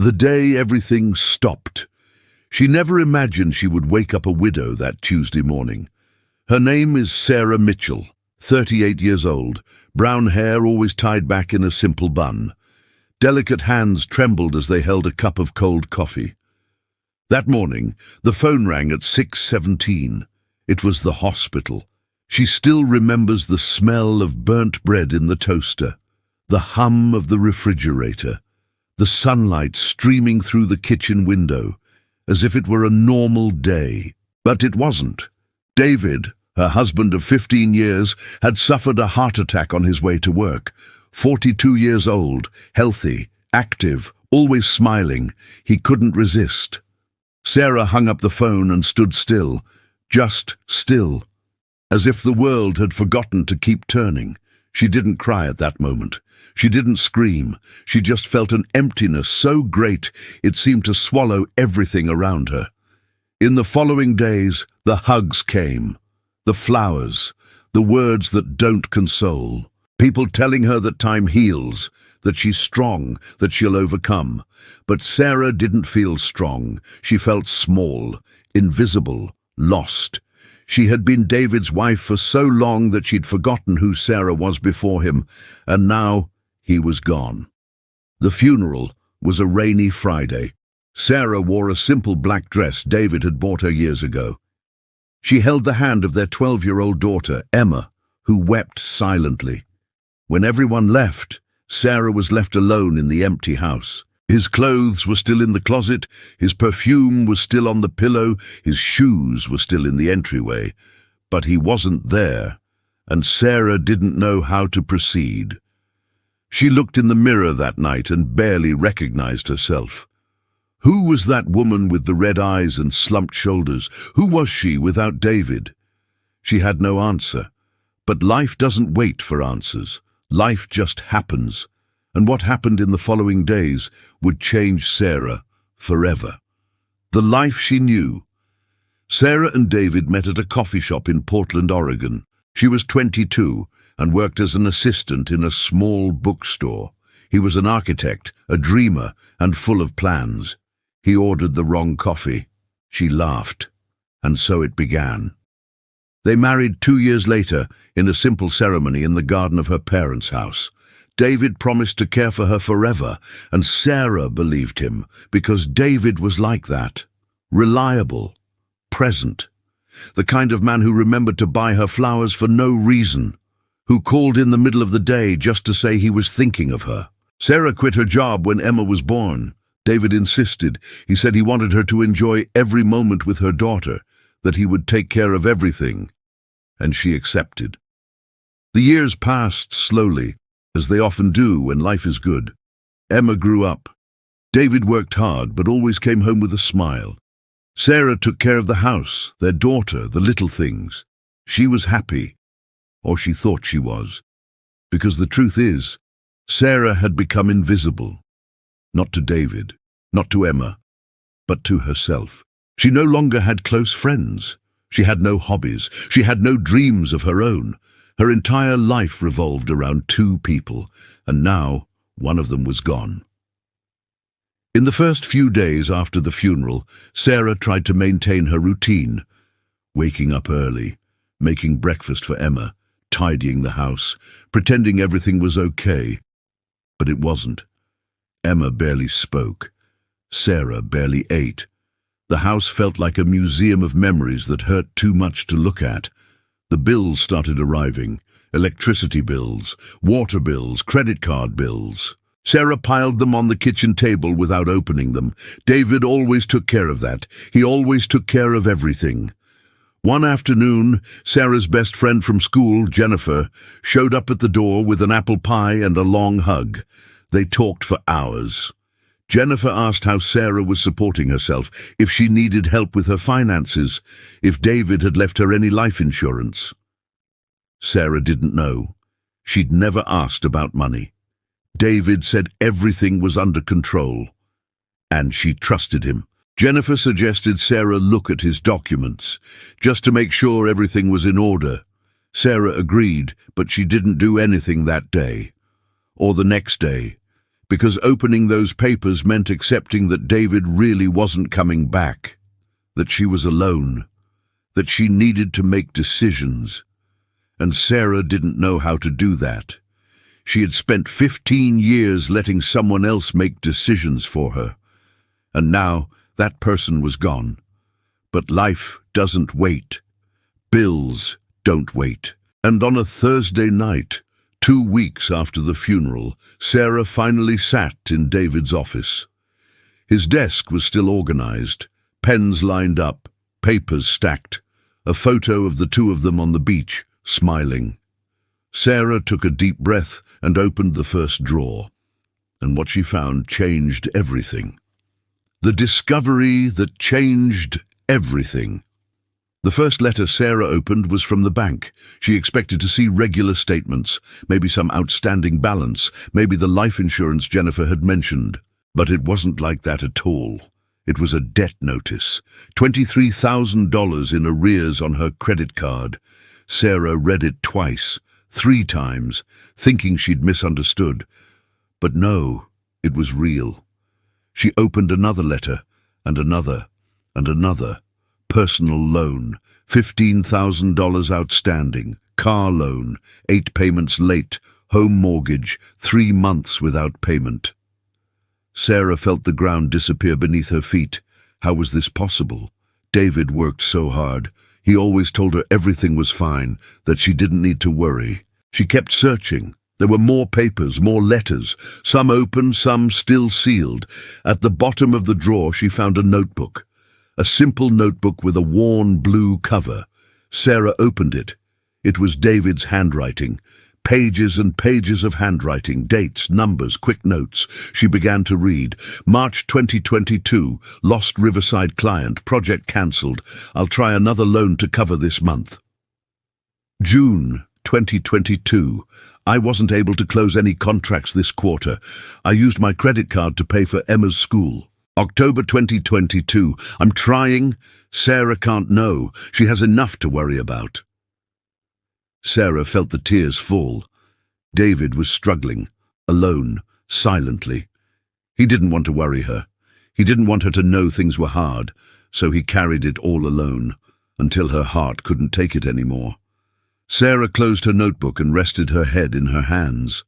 The day everything stopped. She never imagined she would wake up a widow that Tuesday morning. Her name is Sarah Mitchell, 38 years old, brown hair always tied back in a simple bun. Delicate hands trembled as they held a cup of cold coffee. That morning, the phone rang at 6:17. It was the hospital. She still remembers the smell of burnt bread in the toaster, the hum of the refrigerator, the sunlight streaming through the kitchen window, as if it were a normal day. But it wasn't. David, her husband of 15 years, had suffered a heart attack on his way to work. 42 years old, healthy, active, always smiling. He couldn't resist. Sarah hung up the phone and stood still, just still, as if the world had forgotten to keep turning. She didn't cry at that moment. She didn't scream. She just felt an emptiness so great it seemed to swallow everything around her. In the following days, the hugs came, the flowers, the words that don't console. People telling her that time heals, that she's strong, that she'll overcome. But Sarah didn't feel strong. She felt small, invisible, lost. She had been David's wife for so long that she'd forgotten who Sarah was before him, and now he was gone. The funeral was a rainy Friday. Sarah wore a simple black dress David had bought her years ago. She held the hand of their 12-year-old daughter, Emma, who wept silently. When everyone left, Sarah was left alone in the empty house. His clothes were still in the closet, his perfume was still on the pillow, his shoes were still in the entryway. But he wasn't there, and Sarah didn't know how to proceed. She looked in the mirror that night and barely recognized herself. Who was that woman with the red eyes and slumped shoulders? Who was she without David? She had no answer. But life doesn't wait for answers. Life just happens. And what happened in the following days would change Sarah forever. The life she knew. Sarah and David met at a coffee shop in Portland, Oregon. She was 22 and worked as an assistant in a small bookstore. He was an architect, a dreamer, and full of plans. He ordered the wrong coffee. She laughed. And so it began. They married 2 years later in a simple ceremony in the garden of her parents' house. David promised to care for her forever, and Sarah believed him because David was like that. Reliable, present. The kind of man who remembered to buy her flowers for no reason, who called in the middle of the day just to say he was thinking of her. Sarah quit her job when Emma was born. David insisted. He said he wanted her to enjoy every moment with her daughter, that he would take care of everything, and she accepted. The years passed slowly, as they often do when life is good. Emma grew up. David worked hard, but always came home with a smile. Sarah took care of the house, their daughter, the little things. She was happy, or she thought she was, because the truth is, Sarah had become invisible. Not to David, not to Emma, but to herself. She no longer had close friends. She had no hobbies. She had no dreams of her own. Her entire life revolved around 2 people, and now one of them was gone. In the first few days after the funeral, Sarah tried to maintain her routine, waking up early, making breakfast for Emma, tidying the house, pretending everything was okay. But it wasn't. Emma barely spoke. Sarah barely ate. The house felt like a museum of memories that hurt too much to look at. The bills started arriving. Electricity bills, water bills, credit card bills. Sarah piled them on the kitchen table without opening them. David always took care of that. He always took care of everything. One afternoon, Sarah's best friend from school, Jennifer, showed up at the door with an apple pie and a long hug. They talked for hours. Jennifer asked how Sarah was supporting herself, if she needed help with her finances, if David had left her any life insurance. Sarah didn't know. She'd never asked about money. David said everything was under control, and she trusted him. Jennifer suggested Sarah look at his documents, just to make sure everything was in order. Sarah agreed, but she didn't do anything that day, or the next day. because opening those papers meant accepting that David really wasn't coming back, that she was alone, that she needed to make decisions. And Sarah didn't know how to do that. She had spent 15 years letting someone else make decisions for her. And now that person was gone. But life doesn't wait. Bills don't wait. And on a Thursday night, 2 weeks after the funeral, Sarah finally sat in David's office. His desk was still organized, pens lined up, papers stacked, a photo of the two of them on the beach, smiling. Sarah took a deep breath and opened the first drawer. And what she found changed everything. The discovery that changed everything. The first letter Sarah opened was from the bank. She expected to see regular statements, maybe some outstanding balance, maybe the life insurance Jennifer had mentioned. But it wasn't like that at all. It was a debt notice, $23,000 in arrears on her credit card. Sarah read it twice, 3 times, thinking she'd misunderstood. But no, it was real. She opened another letter, and another, and another. Personal loan, $15,000 outstanding, car loan, 8 payments late, home mortgage, 3 months without payment. Sarah felt the ground disappear beneath her feet. How was this possible? David worked so hard. He always told her everything was fine, that she didn't need to worry. She kept searching. There were more papers, more letters, some open, some still sealed. At the bottom of the drawer she found a notebook. A simple notebook with a worn blue cover. Sarah opened it. It was David's handwriting. Pages and pages of handwriting, dates, numbers, quick notes. She began to read. March 2022, lost Riverside client, project cancelled. I'll try another loan to cover this month. June 2022, I wasn't able to close any contracts this quarter. I used my credit card to pay for Emma's school. October 2022, I'm trying. Sarah can't know. She has enough to worry about. Sarah felt the tears fall. David was struggling, alone, silently. He didn't want to worry her. He didn't want her to know things were hard, so he carried it all alone, until her heart couldn't take it anymore. Sarah closed her notebook and rested her head in her hands.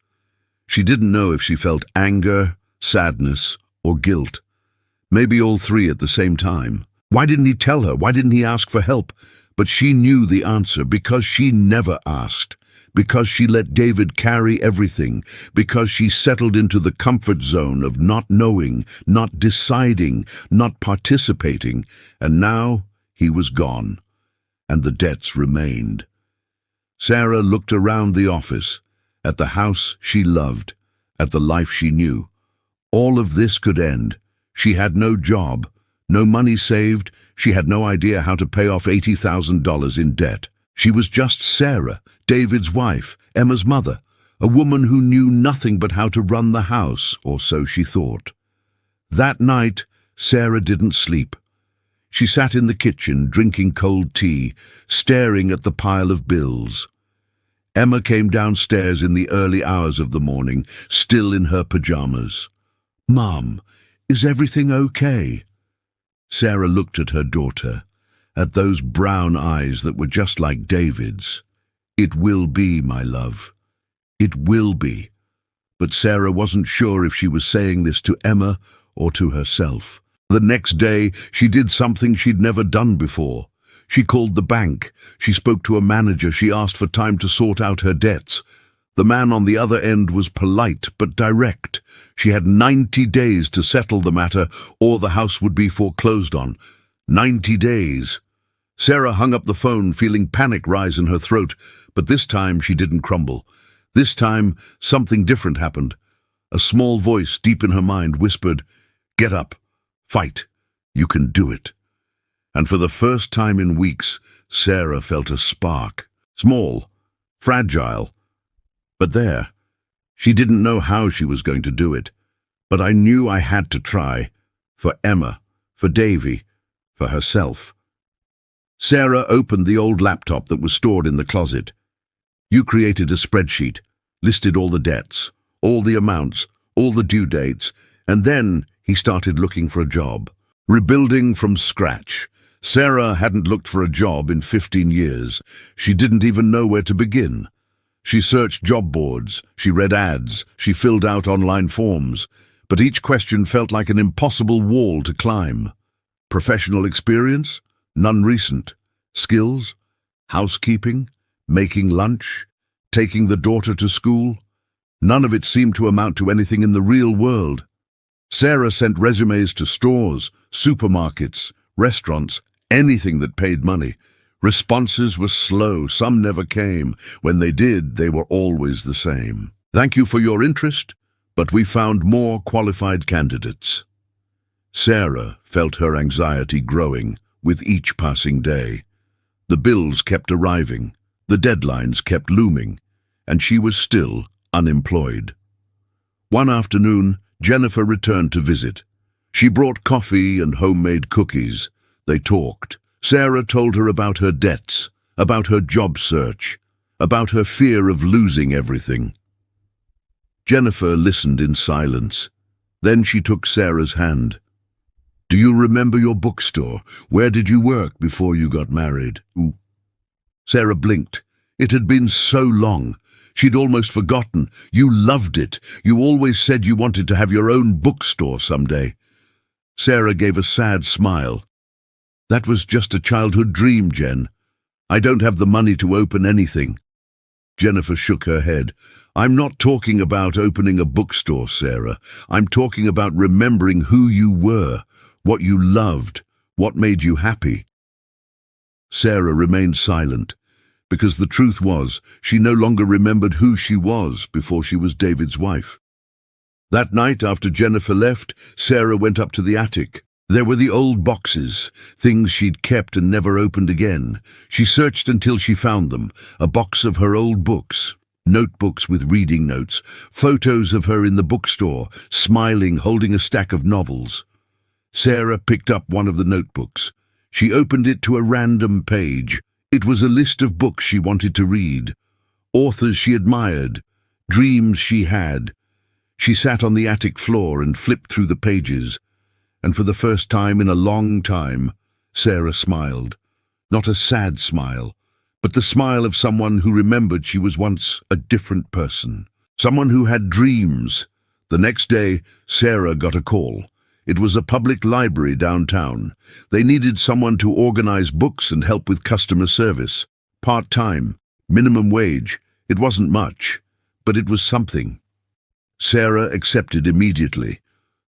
She didn't know if she felt anger, sadness, or guilt. Maybe all 3 at the same time. Why didn't he tell her? Why didn't he ask for help? But she knew the answer, because she never asked, because she let David carry everything, because she settled into the comfort zone of not knowing, not deciding, not participating, and now he was gone, and the debts remained. Sarah looked around the office, at the house she loved, at the life she knew. All of this could end. She had no job, no money saved. She had no idea how to pay off $80,000 in debt. She was just Sarah, David's wife, Emma's mother, a woman who knew nothing but how to run the house, or so she thought. That night, Sarah didn't sleep. She sat in the kitchen, drinking cold tea, staring at the pile of bills. Emma came downstairs in the early hours of the morning, still in her pajamas. "Mom, is everything okay?" Sarah looked at her daughter, at those brown eyes that were just like David's. "It will be, my love. It will be." But Sarah wasn't sure if she was saying this to Emma or to herself. The next day, she did something she'd never done before. She called the bank. She spoke to a manager. She asked for time to sort out her debts. The man on the other end was polite but direct. She had 90 days to settle the matter, or the house would be foreclosed on. 90 days. Sarah hung up the phone, feeling panic rise in her throat, but this time she didn't crumble. This time, something different happened. A small voice deep in her mind whispered, "Get up. Fight. You can do it." And for the first time in weeks, Sarah felt a spark. Small, fragile, but there. She didn't know how she was going to do it, but I knew I had to try. For Emma, for Davy, for herself. Sarah opened the old laptop that was stored in the closet. You created a spreadsheet, listed all the debts, all the amounts, all the due dates, and then he started looking for a job. Rebuilding from scratch. Sarah hadn't looked for a job in 15 years. She didn't even know where to begin. She searched job boards, she read ads, she filled out online forms, but each question felt like an impossible wall to climb. Professional experience? None recent. Skills? Housekeeping? Making lunch? Taking the daughter to school? None of it seemed to amount to anything in the real world. Sarah sent resumes to stores, supermarkets, restaurants, anything that paid money. Responses were slow, some never came. When they did, they were always the same. Thank you for your interest, but we found more qualified candidates. Sarah felt her anxiety growing with each passing day. The bills kept arriving, the deadlines kept looming, and she was still unemployed. One afternoon, Jennifer returned to visit. She brought coffee and homemade cookies. They talked. Sarah told her about her debts, about her job search, about her fear of losing everything. Jennifer listened in silence. Then she took Sarah's hand. "Do you remember your bookstore? Where did you work before you got married?" Sarah blinked. It had been so long. She'd almost forgotten. "You loved it. You always said you wanted to have your own bookstore someday." Sarah gave a sad smile. "That was just a childhood dream, Jen. I don't have the money to open anything." Jennifer shook her head. "I'm not talking about opening a bookstore, Sarah. I'm talking about remembering who you were, what you loved, what made you happy." Sarah remained silent, because the truth was, she no longer remembered who she was before she was David's wife. That night, after Jennifer left, Sarah went up to the attic. There were the old boxes, things she'd kept and never opened again. She searched until she found them, a box of her old books, notebooks with reading notes, photos of her in the bookstore, smiling, holding a stack of novels. Sarah picked up one of the notebooks. She opened it to a random page. It was a list of books she wanted to read, authors she admired, dreams she had. She sat on the attic floor and flipped through the pages. And for the first time in a long time, Sarah smiled. Not a sad smile, but the smile of someone who remembered she was once a different person. Someone who had dreams. The next day, Sarah got a call. It was a public library downtown. They needed someone to organize books and help with customer service. Part-time, minimum wage. It wasn't much, but it was something. Sarah accepted immediately.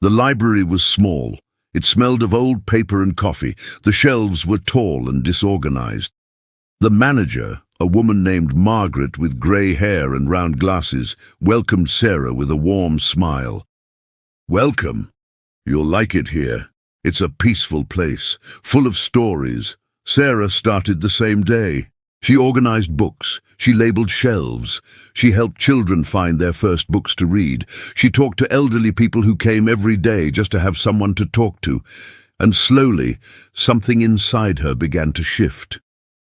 The library was small. It smelled of old paper and coffee. The shelves were tall and disorganized. The manager, a woman named Margaret with grey hair and round glasses, welcomed Sarah with a warm smile. "Welcome. You'll like it here. It's a peaceful place, full of stories." Sarah started the same day. She organized books. She labeled shelves. She helped children find their first books to read. She talked to elderly people who came every day just to have someone to talk to. And slowly, something inside her began to shift.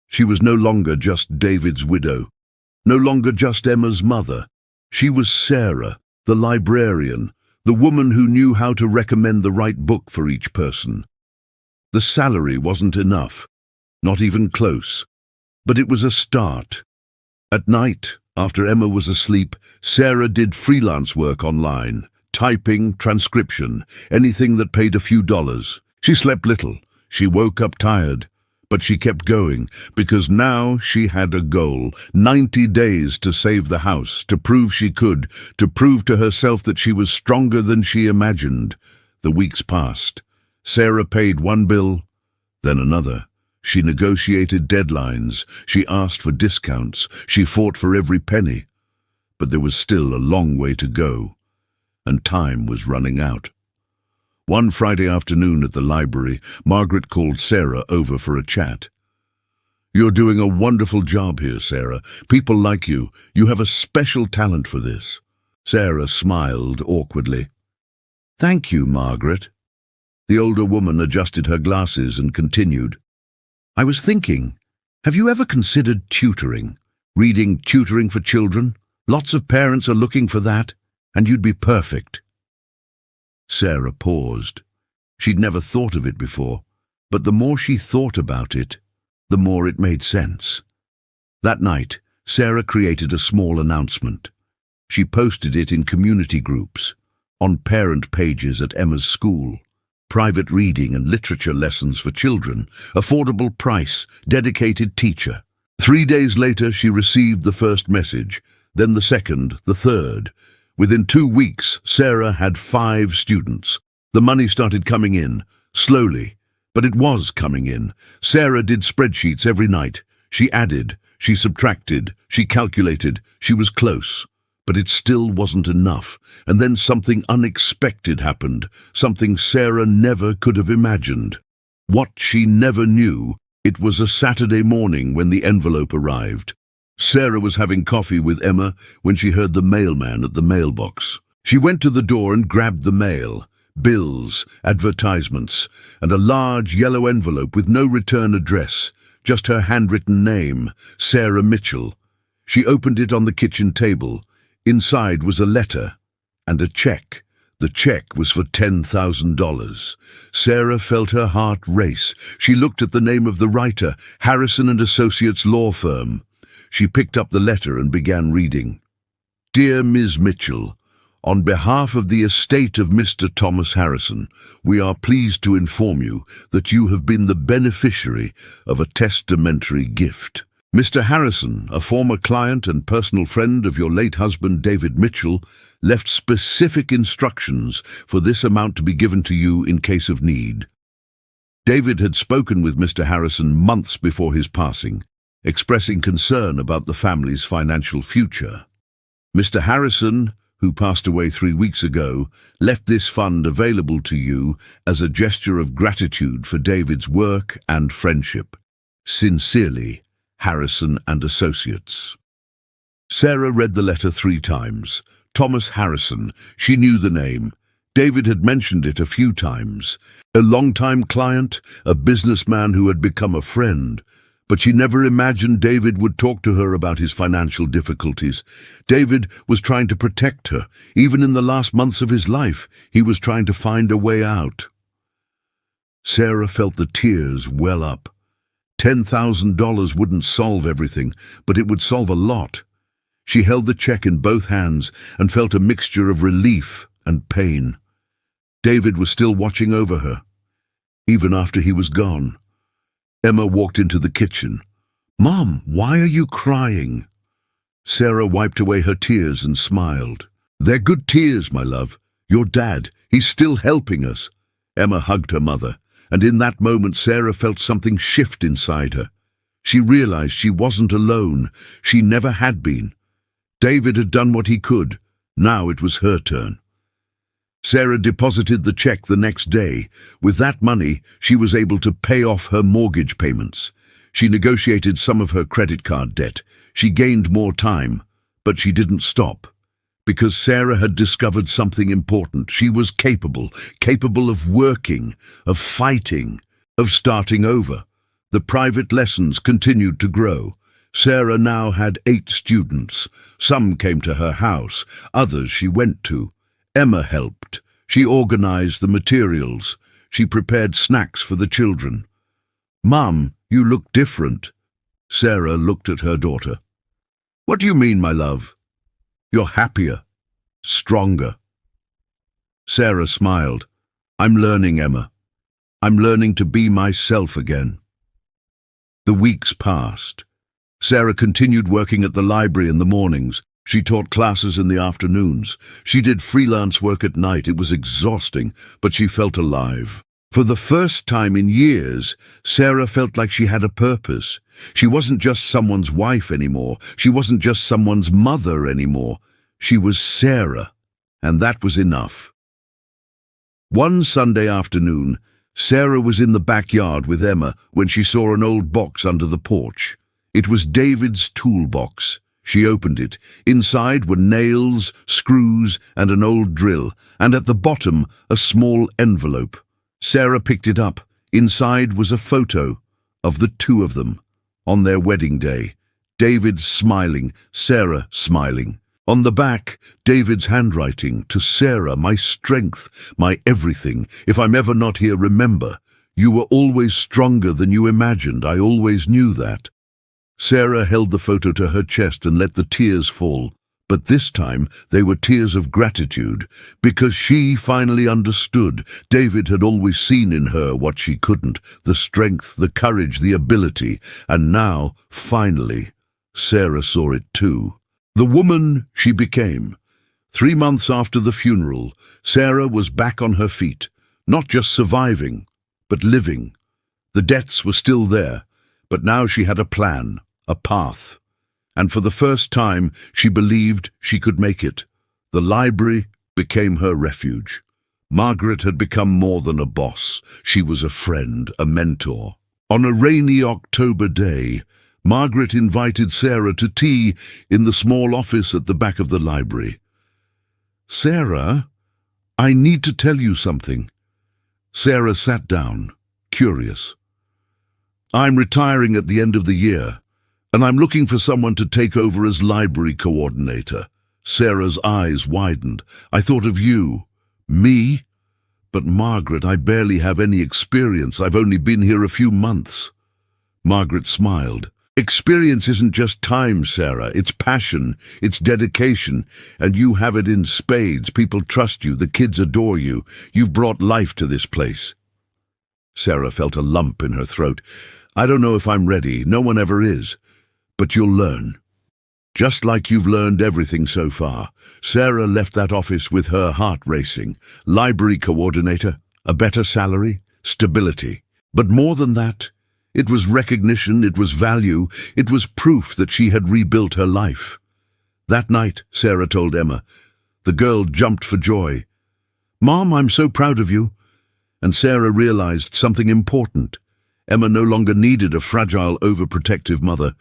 She was no longer just David's widow, no longer just Emma's mother. She was Sarah, the librarian, the woman who knew how to recommend the right book for each person. The salary wasn't enough, not even close. But it was a start. At night, after Emma was asleep, Sarah did freelance work online, typing, transcription, anything that paid a few dollars. She slept little. She woke up tired. But she kept going, because now she had a goal, 90 days to save the house, to prove she could, to prove to herself that she was stronger than she imagined. The weeks passed. Sarah paid one bill, then another. She negotiated deadlines, she asked for discounts, she fought for every penny. But there was still a long way to go, and time was running out. One Friday afternoon at the library, Margaret called Sarah over for a chat. "You're doing a wonderful job here, Sarah. People like you. You have a special talent for this." Sarah smiled awkwardly. "Thank you, Margaret." The older woman adjusted her glasses and continued. "I was thinking, have you ever considered tutoring? Reading tutoring for children? Lots of parents are looking for that, and you'd be perfect." Sarah paused. She'd never thought of it before, but the more she thought about it, the more it made sense. That night, Sarah created a small announcement. She posted it in community groups, on parent pages at Emma's school, private reading and literature lessons for children, affordable price, dedicated teacher. 3 days later, she received the first message, then the second, the third. Within 2 weeks, Sarah had 5 students. The money started coming in, slowly, but it was coming in. Sarah did spreadsheets every night. She added, she subtracted, she calculated, she was close. But it still wasn't enough, and then something unexpected happened, something Sarah never could have imagined. What she never knew, it was a Saturday morning when the envelope arrived. Sarah was having coffee with Emma when she heard the mailman at the mailbox. She went to the door and grabbed the mail, bills, advertisements, and a large yellow envelope with no return address, just her handwritten name, Sarah Mitchell. She opened it on the kitchen table. Inside was a letter and a check. The check was for $10,000. Sarah felt her heart race. She looked at the name of the writer, Harrison and Associates Law Firm. She picked up the letter and began reading. Dear Ms. Mitchell, on behalf of the estate of Mr. Thomas Harrison, we are pleased to inform you that you have been the beneficiary of a testamentary gift. Mr. Harrison, a former client and personal friend of your late husband David Mitchell, left specific instructions for this amount to be given to you in case of need. David had spoken with Mr. Harrison months before his passing, expressing concern about the family's financial future. Mr. Harrison, who passed away 3 weeks ago, left this fund available to you as a gesture of gratitude for David's work and friendship. Sincerely, Harrison and Associates. Sarah read the letter 3 times. Thomas Harrison, she knew the name. David had mentioned it a few times. A longtime client, a businessman who had become a friend. But she never imagined David would talk to her about his financial difficulties. David was trying to protect her. Even in the last months of his life, he was trying to find a way out. Sarah felt the tears well up. $10,000 wouldn't solve everything, but it would solve a lot. She held the check in both hands and felt a mixture of relief and pain. David was still watching over her, even after he was gone. Emma walked into the kitchen. "Mom, why are you crying?" Sarah wiped away her tears and smiled. "They're good tears, my love. Your dad, he's still helping us." Emma hugged her mother, and in that moment Sarah felt something shift inside her. She realized she wasn't alone. She never had been. David had done what he could. Now it was her turn. Sarah deposited the check the next day. With that money, she was able to pay off her mortgage payments. She negotiated some of her credit card debt. She gained more time, but she didn't stop. Because Sarah had discovered something important. She was capable of working, of fighting, of starting over. The private lessons continued to grow. Sarah now had 8 students. Some came to her house, others she went to. Emma helped. She organized the materials. She prepared snacks for the children. "Mom, you look different." Sarah looked at her daughter. "What do you mean, my love?" "You're happier, stronger." Sarah smiled. "I'm learning, Emma. I'm learning to be myself again." The weeks passed. Sarah continued working at the library in the mornings. She taught classes in the afternoons. She did freelance work at night. It was exhausting, but she felt alive. For the first time in years, Sarah felt like she had a purpose. She wasn't just someone's wife anymore. She wasn't just someone's mother anymore. She was Sarah, and that was enough. One Sunday afternoon, Sarah was in the backyard with Emma when she saw an old box under the porch. It was David's toolbox. She opened it. Inside were nails, screws, and an old drill, and at the bottom a small envelope. Sarah picked it up. Inside was a photo of the 2 of them on their wedding day. David smiling, Sarah smiling. On the back, David's handwriting, "To Sarah, my strength, my everything. If I'm ever not here, remember, you were always stronger than you imagined. I always knew that." Sarah held the photo to her chest and let the tears fall. But this time, they were tears of gratitude, because she finally understood. David had always seen in her what she couldn't, the strength, the courage, the ability, and now, finally, Sarah saw it too. The woman she became. 3 months after the funeral, Sarah was back on her feet, not just surviving, but living. The debts were still there, but now she had a plan, a path. And for the first time, she believed she could make it. The library became her refuge. Margaret had become more than a boss. She was a friend, a mentor. On a rainy October day, Margaret invited Sarah to tea in the small office at the back of the library. "Sarah, I need to tell you something." Sarah sat down, curious. "I'm retiring at the end of the year, and I'm looking for someone to take over as library coordinator." Sarah's eyes widened. "I thought of you." "Me? But Margaret, I barely have any experience. I've only been here a few months." Margaret smiled. "Experience isn't just time, Sarah. It's passion, it's dedication, and you have it in spades. People trust you, the kids adore you. You've brought life to this place." Sarah felt a lump in her throat. "I don't know if I'm ready. No one ever is. But you'll learn. Just like you've learned everything so far." Sarah left that office with her heart racing. Library coordinator, a better salary, stability. But more than that, it was recognition, it was value, it was proof that she had rebuilt her life. That night, Sarah told Emma. The girl jumped for joy. "Mom, I'm so proud of you." And Sarah realized something important. Emma no longer needed a fragile, overprotective mother.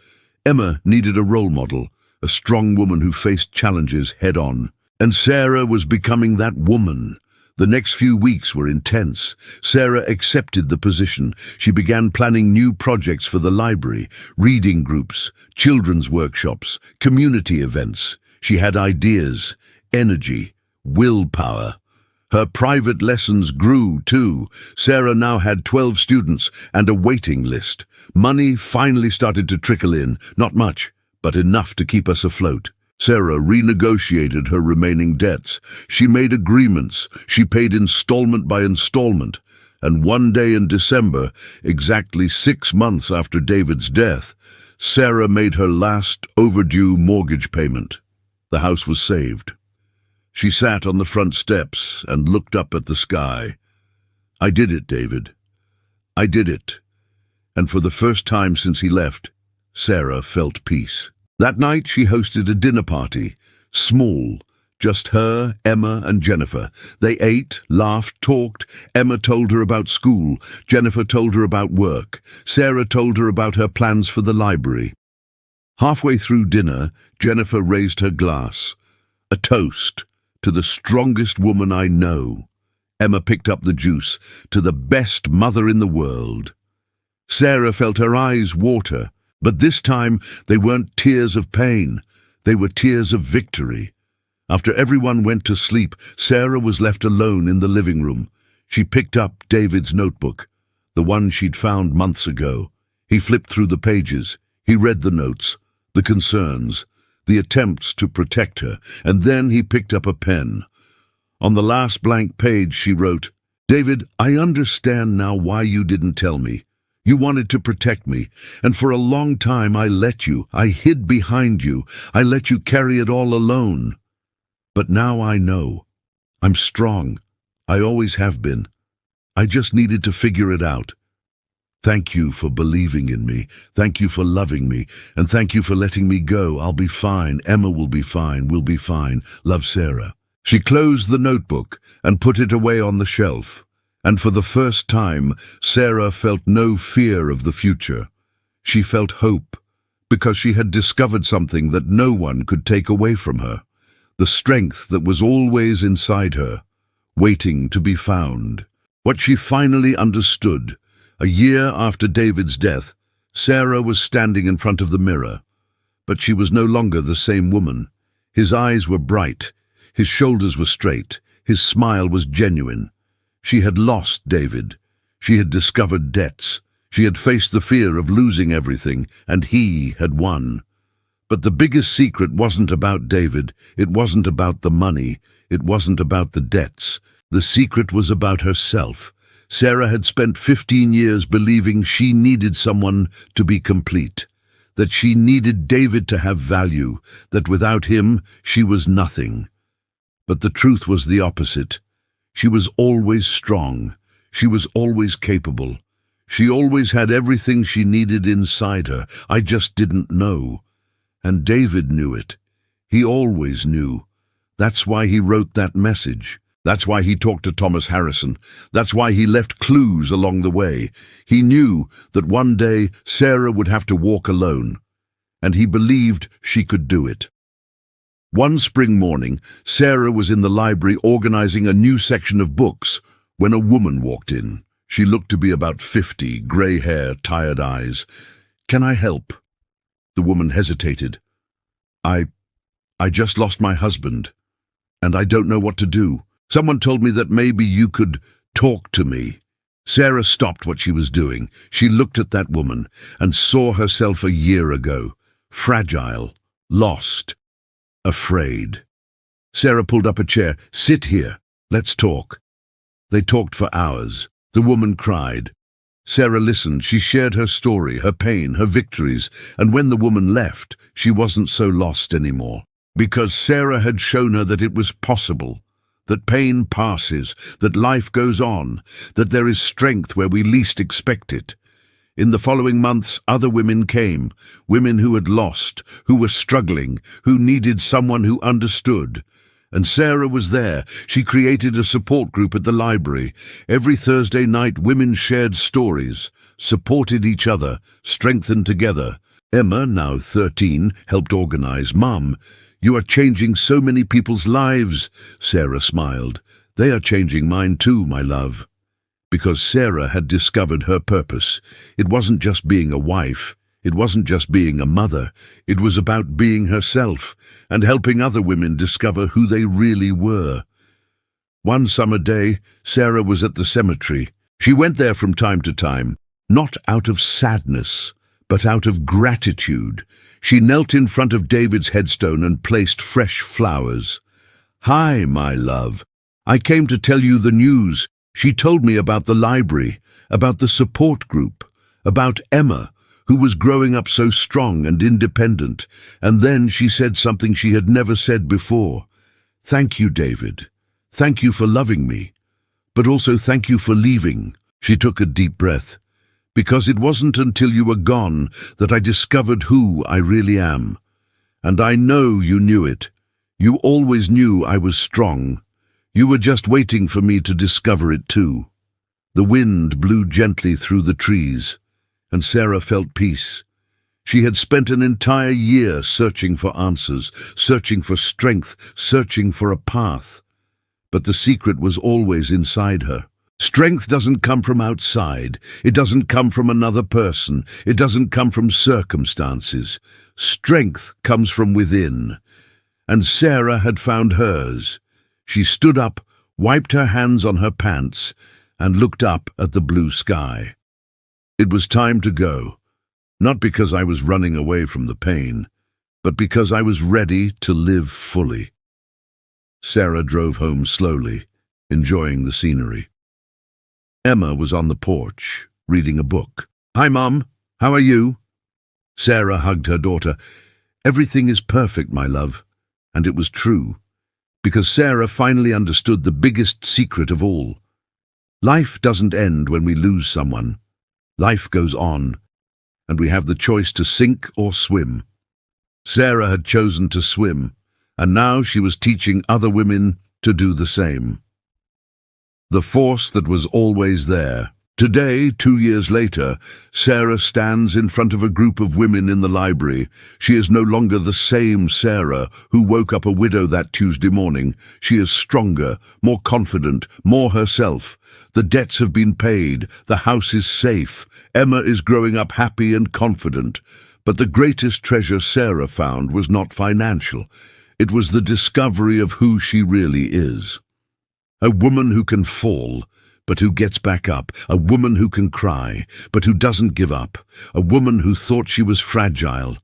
Emma needed a role model, a strong woman who faced challenges head-on. And Sarah was becoming that woman. The next few weeks were intense. Sarah accepted the position. She began planning new projects for the library, reading groups, children's workshops, community events. She had ideas, energy, willpower. Her private lessons grew too. Sarah now had 12 students and a waiting list. Money finally started to trickle in, not much, but enough to keep us afloat. Sarah renegotiated her remaining debts. She made agreements. She paid installment by installment. And one day in December, exactly 6 months after David's death, Sarah made her last overdue mortgage payment. The house was saved. She sat on the front steps and looked up at the sky. "I did it, David. I did it." And for the first time since he left, Sarah felt peace. That night she hosted a dinner party, small, just her, Emma, and Jennifer. They ate, laughed, talked. Emma told her about school. Jennifer told her about work. Sarah told her about her plans for the library. Halfway through dinner, Jennifer raised her glass. A toast to the strongest woman I know. Emma picked up the juice. To the best mother in the world. Sarah felt her eyes water. But this time, they weren't tears of pain. They were tears of victory. After everyone went to sleep, Sarah was left alone in the living room. She picked up David's notebook, the one she'd found months ago. He flipped through the pages. He read the notes, the concerns, the attempts to protect her, and then he picked up a pen. On the last blank page, she wrote, "David, I understand now why you didn't tell me. You wanted to protect me, and for a long time I let you. I hid behind you. I let you carry it all alone. But now I know. I'm strong. I always have been. I just needed to figure it out. Thank you for believing in me. Thank you for loving me. And thank you for letting me go. I'll be fine. Emma will be fine. We'll be fine. Love, Sarah." She closed the notebook and put it away on the shelf. And for the first time, Sarah felt no fear of the future. She felt hope, because she had discovered something that no one could take away from her. The strength that was always inside her, waiting to be found. What she finally understood, a year after David's death, Sarah was standing in front of the mirror. But she was no longer the same woman. His eyes were bright, his shoulders were straight, his smile was genuine. She had lost David. She had discovered debts. She had faced the fear of losing everything, and he had won. But the biggest secret wasn't about David. It wasn't about the money. It wasn't about the debts. The secret was about herself. Sarah had spent 15 years believing she needed someone to be complete, that she needed David to have value, that without him she was nothing. But the truth was the opposite. She was always strong. She was always capable. She always had everything she needed inside her. I just didn't know. And David knew it. He always knew. That's why he wrote that message. That's why he talked to Thomas Harrison. That's why he left clues along the way. He knew that one day Sarah would have to walk alone, and he believed she could do it. One spring morning, Sarah was in the library organizing a new section of books when a woman walked in. She looked to be about 50, grey hair, tired eyes. "Can I help?" The woman hesitated. I just lost my husband, and I don't know what to do. Someone told me that maybe you could talk to me." Sarah stopped what she was doing. She looked at that woman and saw herself a year ago, fragile, lost, afraid. Sarah pulled up a chair. "Sit here. Let's talk." They talked for hours. The woman cried. Sarah listened. She shared her story, her pain, her victories, and when the woman left, she wasn't so lost anymore, because Sarah had shown her that it was possible, that pain passes, that life goes on, that there is strength where we least expect it. In the following months, other women came, women who had lost, who were struggling, who needed someone who understood. And Sarah was there. She created a support group at the library. Every Thursday night, women shared stories, supported each other, strengthened together. Emma, now 13, helped organize. "Mum, you are changing so many people's lives." Sarah smiled. "They are changing mine too, my love." Because Sarah had discovered her purpose. It wasn't just being a wife. It wasn't just being a mother. It was about being herself and helping other women discover who they really were. One summer day, Sarah was at the cemetery. She went there from time to time, not out of sadness, but out of gratitude. She knelt in front of David's headstone and placed fresh flowers. "Hi, my love. I came to tell you the news." She told me about the library, about the support group, about Emma, who was growing up so strong and independent, and then she said something she had never said before. "Thank you, David. Thank you for loving me, but also thank you for leaving." She took a deep breath. "Because it wasn't until you were gone that I discovered who I really am. And I know you knew it. You always knew I was strong. You were just waiting for me to discover it too." The wind blew gently through the trees, and Sarah felt peace. She had spent an entire year searching for answers, searching for strength, searching for a path. But the secret was always inside her. Strength doesn't come from outside. It doesn't come from another person. It doesn't come from circumstances. Strength comes from within. And Sarah had found hers. She stood up, wiped her hands on her pants, and looked up at the blue sky. It was time to go, not because I was running away from the pain, but because I was ready to live fully. Sarah drove home slowly, enjoying the scenery. Emma was on the porch, reading a book. "Hi, Mum. How are you?" Sarah hugged her daughter. "Everything is perfect, my love." And it was true, because Sarah finally understood the biggest secret of all. Life doesn't end when we lose someone. Life goes on, and we have the choice to sink or swim. Sarah had chosen to swim, and now she was teaching other women to do the same. The force that was always there. Today, 2 years later, Sarah stands in front of a group of women in the library. She is no longer the same Sarah who woke up a widow that Tuesday morning. She is stronger, more confident, more herself. The debts have been paid. The house is safe. Emma is growing up happy and confident. But the greatest treasure Sarah found was not financial. It was the discovery of who she really is. A woman who can fall, but who gets back up. A woman who can cry, but who doesn't give up. A woman who thought she was fragile,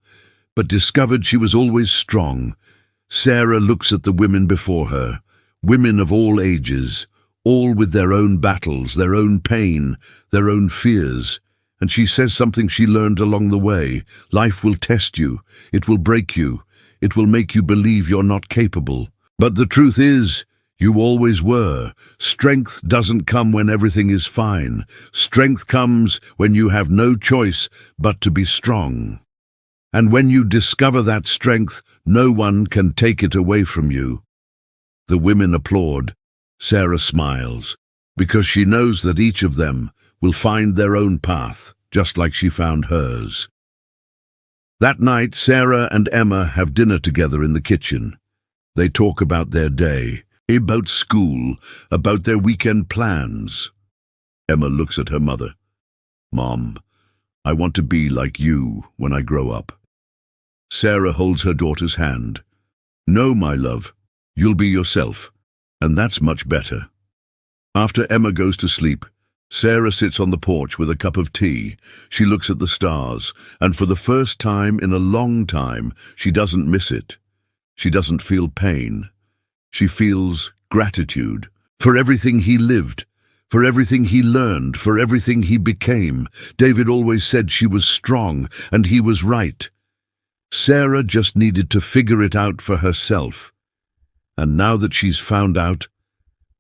but discovered she was always strong. Sarah looks at the women before her, women of all ages, all with their own battles, their own pain, their own fears. And she says something she learned along the way. Life will test you. It will break you. It will make you believe you're not capable. But the truth is, you always were. Strength doesn't come when everything is fine. Strength comes when you have no choice but to be strong. And when you discover that strength, no one can take it away from you. The women applaud. Sarah smiles, because she knows that each of them will find their own path, just like she found hers. That night, Sarah and Emma have dinner together in the kitchen. They talk about their day, about school, about their weekend plans. Emma looks at her mother. "Mom, I want to be like you when I grow up." Sarah holds her daughter's hand. "No, my love, you'll be yourself, and that's much better." After Emma goes to sleep, Sarah sits on the porch with a cup of tea. She looks at the stars, and for the first time in a long time, she doesn't miss it. She doesn't feel pain. She feels gratitude for everything he lived, for everything he learned, for everything he became. David always said she was strong, and he was right. Sarah just needed to figure it out for herself. And now that she's found out,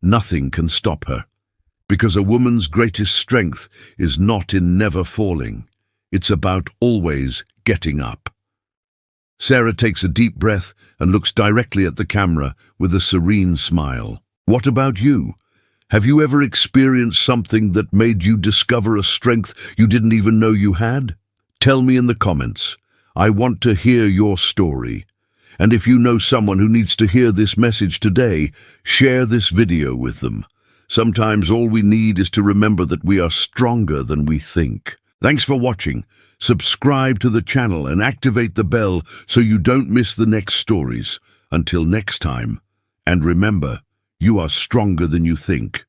nothing can stop her. Because a woman's greatest strength is not in never falling. It's about always getting up. Sarah takes a deep breath and looks directly at the camera with a serene smile. What about you? Have you ever experienced something that made you discover a strength you didn't even know you had? Tell me in the comments. I want to hear your story. And if you know someone who needs to hear this message today, share this video with them. Sometimes all we need is to remember that we are stronger than we think. Thanks for watching. Subscribe to the channel and activate the bell so you don't miss the next stories. Until next time. And remember, you are stronger than you think.